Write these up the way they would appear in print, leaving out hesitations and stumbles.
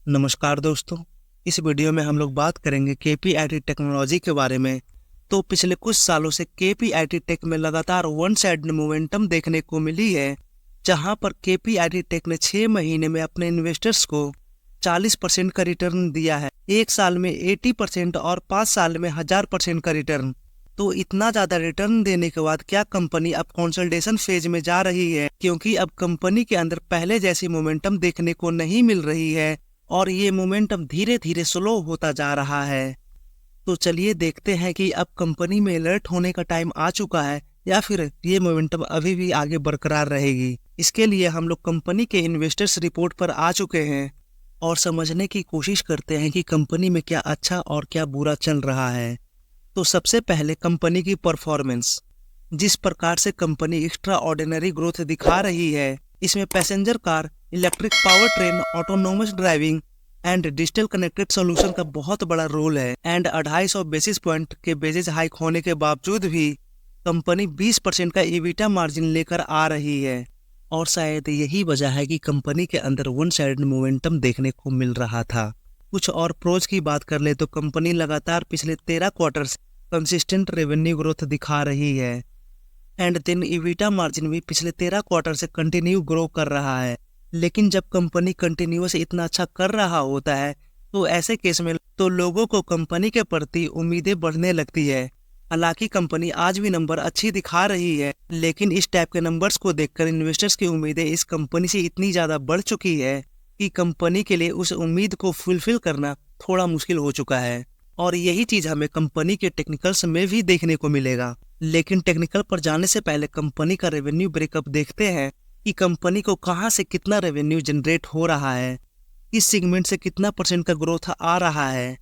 नमस्कार दोस्तों। इस वीडियो में हम लोग बात करेंगे केपीआईटी टेक्नोलॉजी के बारे में। तो पिछले कुछ सालों से केपीआईटी टेक में लगातार वन साइड मोमेंटम देखने को मिली है, जहां पर केपीआईटी टेक ने 6 महीने में अपने इन्वेस्टर्स को 40% का रिटर्न दिया है, 1 साल में 80% और 5 साल में 1000% का रिटर्न। तो इतना ज्यादा रिटर्न देने के बाद क्या कंपनी अब कंसोलिडेशन फेज में जा रही है, क्योंकि अब कंपनी के अंदर पहले जैसी मोमेंटम देखने को नहीं मिल रही है और ये मोमेंटम धीरे धीरे स्लो होता जा रहा है। तो चलिए देखते हैं कि अब कंपनी में अलर्ट होने का टाइम आ चुका है या फिर ये मोमेंटम अभी भी आगे बरकरार रहेगी। इसके लिए हम लोग कंपनी के इन्वेस्टर्स रिपोर्ट पर आ चुके हैं और समझने की कोशिश करते हैं कि कंपनी में क्या अच्छा और क्या बुरा चल रहा है। तो सबसे पहले कंपनी की परफॉर्मेंस। जिस प्रकार से कंपनी एक्स्ट्रा ऑर्डिनरी ग्रोथ दिखा रही है, इसमें passenger car, electric power train, autonomous driving and digital connected solution का बहुत बड़ा रोल है। एंड 250 बेसिस पॉइंट के बेसिस हाइक होने के बावजूद भी कंपनी 20% का ईबिटा मार्जिन लेकर आ रही है और शायद यही वजह है कि कंपनी के अंदर वन साइड मोमेंटम देखने को मिल रहा था। कुछ और प्रोज की बात कर ले तो कंपनी लगातार पिछले 13 क्वार्टर से कंसिस्टेंट रेवेन्यू ग्रोथ दिखा रही है एंड देन ईबिटा मार्जिन भी पिछले 13 क्वार्टर से कंटिन्यू ग्रो कर रहा है। लेकिन जब कंपनी कंटिन्यूअस इतना अच्छा कर रहा होता है तो ऐसे केस में तो लोगों को कंपनी के प्रति उम्मीदें बढ़ने लगती है। हालांकि कंपनी आज भी नंबर अच्छी दिखा रही है, लेकिन इस टाइप के नंबर्स को देखकर इन्वेस्टर्स की उम्मीदें इस कंपनी से इतनी ज़्यादा बढ़ चुकी है कि कंपनी के लिए उस उम्मीद को फुलफिल करना थोड़ा मुश्किल हो चुका है। और यही चीज़ हमें कंपनी के टेक्निकल्स में भी देखने को मिलेगा। लेकिन टेक्निकल पर जाने से पहले कंपनी का रेवेन्यू ब्रेकअप देखते हैं कि कंपनी को कहां से कितना रेवेन्यू जनरेट हो रहा है, किस सेगमेंट से कितना परसेंट का ग्रोथ आ रहा है।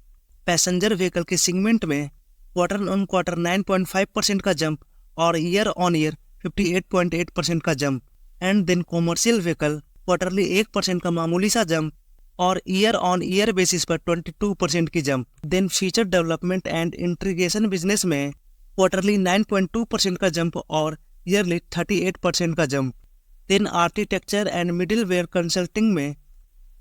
पैसेंजर व्हीकल के सेगमेंट में क्वार्टर ऑन क्वार्टर 9.5% का जंप और ईयर ऑन ईयर 58.8% का jump. And then commercial vehicle quarterly 1% का मामूली सा जंप और ईयर ऑन ईयर बेसिस पर 22% की jump. Then feature development and integration business में क्वार्टरली 9.2% का जंप और ईयरली 38% का jump. Then architecture and middleware consulting में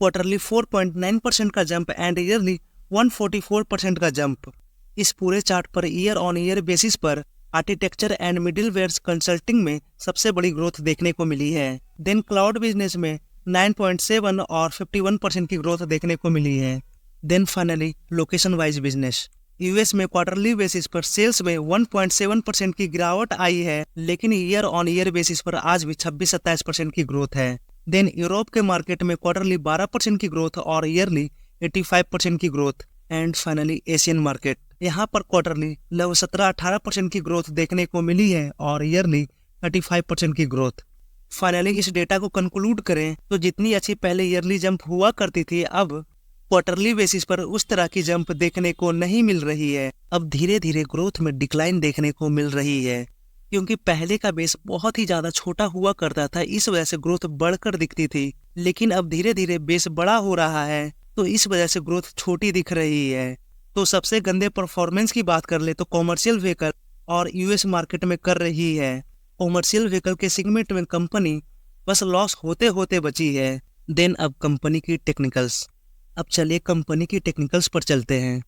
क्वार्टरली 4.9% का जंप एंड ईयरली 144% का जंप। इस पूरे chart per year on year basis पर आर्किटेक्चर एंड मिडिलवेयर कंसल्टिंग में सबसे बड़ी ग्रोथ देखने को मिली है। देन क्लाउड बिजनेस में 9.7 और 51% की ग्रोथ देखने को मिली है। Then finally location wise business, US में क्वार्टरली बेसिस पर सेल्स में 1.7% की गिरावट आई है, लेकिन ईयर ऑन ईयर बेसिस पर आज भी 26-27% की ग्रोथ है। देन यूरोप के मार्केट में क्वार्टरली 12% की ग्रोथ और ईयरली 85% की growth. And finally Asian market, यहाँ पर क्वार्टरली लगभग 17-18% की ग्रोथ देखने को मिली है और ईयरली 35% की ग्रोथ। फाइनली इस डेटा को कंक्लूड करें तो जितनी अच्छी पहले ईयरली जंप हुआ करती थी, अब क्वार्टरली बेसिस पर उस तरह की जंप देखने को नहीं मिल रही है। अब धीरे धीरे ग्रोथ में डिक्लाइन देखने को मिल रही है, क्योंकि पहले का बेस बहुत ही ज्यादा छोटा हुआ करता था, इस वजह से ग्रोथ बढ़कर दिखती थी। लेकिन अब धीरे धीरे बेस बड़ा हो रहा है तो इस वजह से ग्रोथ छोटी दिख रही है। तो सबसे गंदे परफॉर्मेंस की बात कर ले तो कॉमर्शियल व्हीकल और यूएस मार्केट में कर रही है। कॉमर्शियल व्हीकल के सेगमेंट में कंपनी बस लॉस होते होते बची है। देन अब कंपनी की टेक्निकल्स। अब चलिए कंपनी की टेक्निकल्स पर चलते हैं।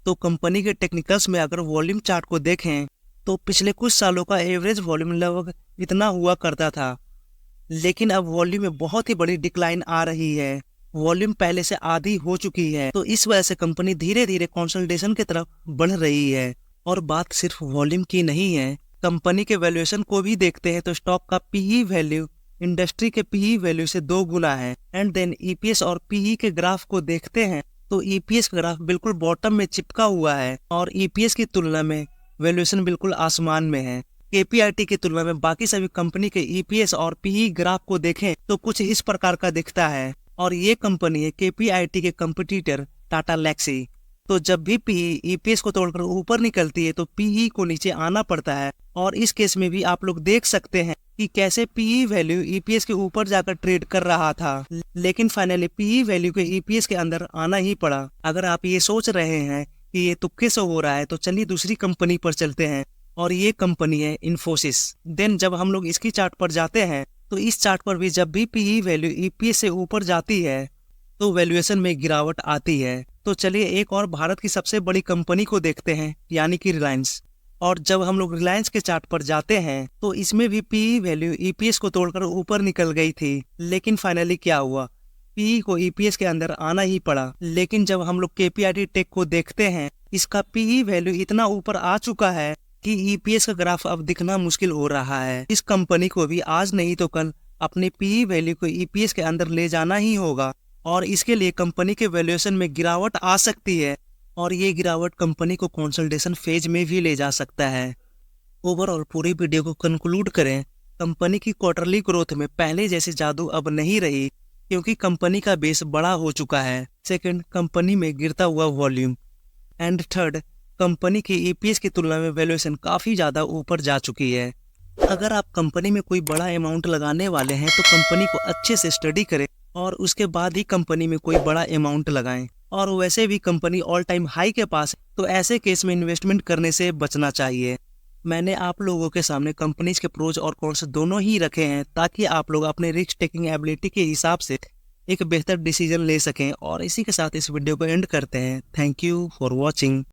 तो कंपनी के टेक्निकल्स में अगर वॉल्यूम चार्ट को देखें तो पिछले कुछ सालों का एवरेज वॉल्यूम लगभग इतना हुआ करता था, लेकिन अब वॉल्यूम में बहुत ही बड़ी डिक्लाइन आ रही है। वॉल्यूम पहले से आधी हो चुकी है, तो इस वजह से कंपनी धीरे धीरे कंसोलिडेशन की तरफ बढ़ रही है। और बात सिर्फ वॉल्यूम की नहीं है, कंपनी के वैल्यूएशन को भी देखते हैं तो स्टॉक का पीई वैल्यू इंडस्ट्री के पीई वैल्यू से 2 गुना है। एंड देन ईपीएस और पीई के ग्राफ को देखते हैं तो ईपीएस का ग्राफ बिल्कुल बॉटम में चिपका हुआ है और ईपीएस की तुलना में वैल्यूएशन बिल्कुल आसमान में है। केपीआईटी की तुलना में बाकी सभी कंपनी के ईपीएस और पीई ग्राफ को देखें तो कुछ इस प्रकार का दिखता है। और ये कंपनी है केपीआईटी के कंपटीटर टाटा लेक्सी। तो जब भी पीई ईपीएस को तोड़कर ऊपर निकलती है तो पीई को नीचे आना पड़ता है। और इस केस में भी आप लोग देख सकते हैं कि कैसे पीई वैल्यू ईपीएस के ऊपर जाकर ट्रेड कर रहा था, लेकिन फाइनली पीई वैल्यू के ईपीएस के अंदर आना ही पड़ा। अगर आप ये सोच रहे हैं कि ये तुक्के से हो रहा है तो चलिए दूसरी कंपनी पर चलते हैं और ये कंपनी है इन्फोसिस। देन जब हम लोग इसकी चार्ट पर जाते हैं तो इस चार्ट पर भी जब भी पीई वैल्यू ईपीएस से ऊपर जाती है तो वैल्यूएशन में गिरावट आती है। तो चलिए एक और भारत की सबसे बड़ी कंपनी को देखते हैं, यानी कि रिलायंस। और जब हम लोग रिलायंस के चार्ट पर जाते हैं तो इसमें भी पीई वैल्यू ईपीएस को तोड़कर ऊपर निकल गई थी, लेकिन फाइनली क्या हुआ, पीई को ईपीएस के अंदर आना ही पड़ा। लेकिन जब हम लोग केपीआईटी टेक को देखते हैं, इसका पीई वैल्यू इतना ऊपर आ चुका है कि ईपीएस का ग्राफ अब दिखना मुश्किल हो रहा है। इस कंपनी को भी आज नहीं तो कल अपने पीई वैल्यू को ईपीएस के अंदर ले जाना ही होगा, और इसके लिए कंपनी के वैल्यूएशन में गिरावट आ सकती है, और ये गिरावट कंपनी को कंसोलिडेशन फेज में भी ले जा सकता है। ओवरऑल पूरी वीडियो को कंक्लूड करें, कंपनी की क्वार्टरली ग्रोथ में पहले जैसे जादू अब नहीं रही, क्योंकि कंपनी का बेस बड़ा हो चुका है। सेकंड, कंपनी में गिरता हुआ वॉल्यूम। एंड थर्ड, कंपनी की ईपीएस की तुलना में वैल्यूएशन काफ़ी ज़्यादा ऊपर जा चुकी है। अगर आप कंपनी में कोई बड़ा अमाउंट लगाने वाले हैं तो कंपनी को अच्छे से स्टडी करें और उसके बाद ही कंपनी में कोई बड़ा अमाउंट लगाएं। और वैसे भी कंपनी ऑल टाइम हाई के पास है, तो ऐसे केस में इन्वेस्टमेंट करने से बचना चाहिए। मैंने आप लोगों के सामने कंपनीज के प्रोज और कॉन्स दोनों ही रखे हैं, ताकि आप लोग अपने रिस्क टेकिंग एबिलिटी के हिसाब से एक बेहतर डिसीजन ले सकें। और इसी के साथ इस वीडियो को एंड करते हैं। Thank you for watching.